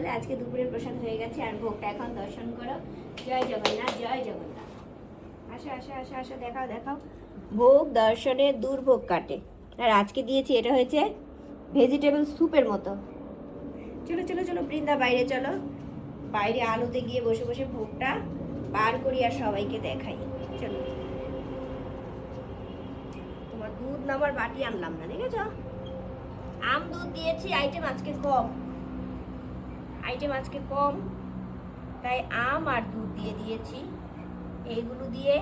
বলে আজকে দুপুরের প্রসাদ হয়ে গেছে। আর ভোগটা এখন দর্শন করো। জয় জগন্নাথ, জয় জগন্নাথ। আসো আসো আসো আসো, দেখাও দেখাও। ভোগ দর্শনে দুর্ভোগ কাটে। আর আজকে দিয়েছি, এটা হয়েছে ভেজিটেবল স্যুপের মতো। চলো চলো চলো বৃন্দা, বাইরে চলো। বাইরে আলোতে গিয়ে বসে বসে ভোগটা বার করি আর সবাইকে দেখাই। চলো। তোমার দুধ নামার বাটি আনলাম না, দেখেছ? আম দুধ দিয়েছি, আইটেম আজকে কম, তাই আম আর দুধ দিয়ে দিয়েছি। এইগুলো দিয়ে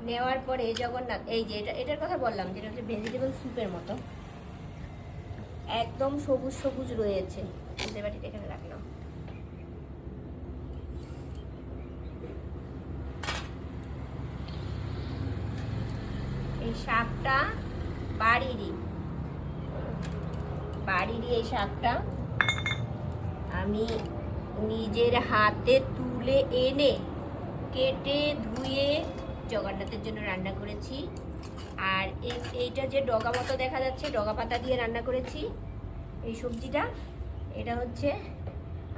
নেওয়ার পরে জগন্নাথ, এই যে এটার কথা বললাম, যেটা হচ্ছে ভেজিটেবল স্যুপের মতো, একদম সবুজ সবুজ রয়েছে। বাটিটা এখানে রাখলাম। এই শাকটা বাড়িরই এই শাকটা আমি নিজের হাতে তুলে এনে কেটে ধুয়ে জগন্নাথের জন্য রান্না করেছি। আর এইটা যে ডগা মতো দেখা যাচ্ছে, ডগা পাতা দিয়ে রান্না করেছি এই সবজিটা। এটা হচ্ছে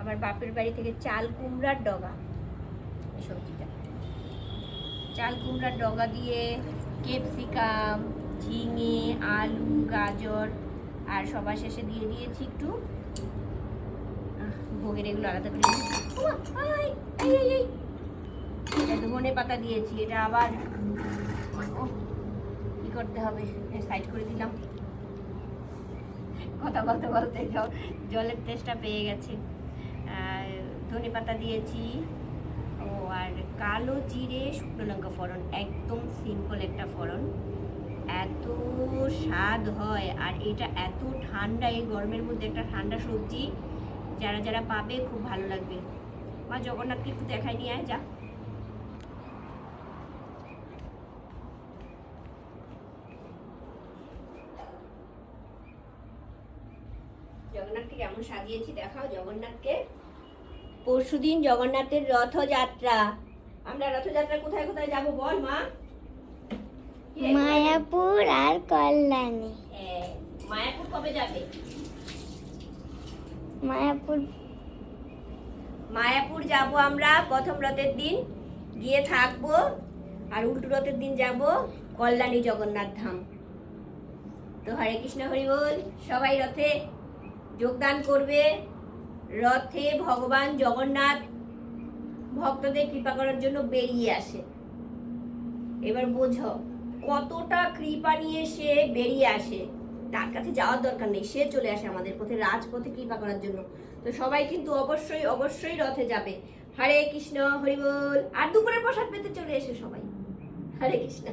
আমার বাপের বাড়ি থেকে চাল কুমড়ার ডগা। এই সবজিটা চাল কুমড়ার ডগা দিয়ে ক্যাপসিকাম, ঝিঙে, আলু, গাজর আর সবার শেষে দিয়ে দিয়েছি একটু ভোগের এগুলো আলাদা করে ধনে পাতা দিয়েছি। এটা আবার কি করতে হবে, সাইড করে দিলাম। কথা বলতে বলতে জলের তেষ্টা পেয়ে গেছে। ধনে পাতা দিয়েছি, ও আর কালো জিরে, শুকনো লঙ্কা ফোড়ন, একদম সিম্পল একটা ফোড়ন, এত স্বাদ হয়। আর এটা এত ঠান্ডা, এই গরমের মধ্যে একটা ঠান্ডা সবজি যারা যারা পাবে খুব ভালো লাগবে। মা জগন্নাথকে একটু দেখাই নিয়ে আয়, যা। জগন্নাথকে কেমন সাজিয়েছি দেখাও জগন্নাথকে। পরশুদিন জগন্নাথের রথযাত্রা। আমরা রথযাত্রা কোথায় কোথায় যাব বল মা? মায়াপুর আর কল্যাণী। হ্যাঁ, মায়াপুর কবে যাবে? মায়াপুর যাব আমরা প্রথম রথের দিন গিয়ে থাকবো, আর উল্টো রথের দিন যাব কল্যাণী জগন্নাথ ধাম। তো হরে কৃষ্ণ হরি বল। সবাই রথে যোগদান করবে। রথে ভগবান জগন্নাথ ভক্তদের কৃপা করার জন্য বেরিয়ে আসে। এবার বোঝো কতটা কৃপা নিয়ে সে বেরিয়ে আসে। তার কাছে যাওয়ার দরকার নেই, সে চলে আসে আমাদের পথে, রাজপথে কৃপা করার জন্য। তো সবাই কিন্তু অবশ্যই অবশ্যই রথে যাবে। হরে কৃষ্ণ হরি বল। আর দুপুরের প্রসাদ পেতে চলে এসে সবাই। হরে কৃষ্ণ।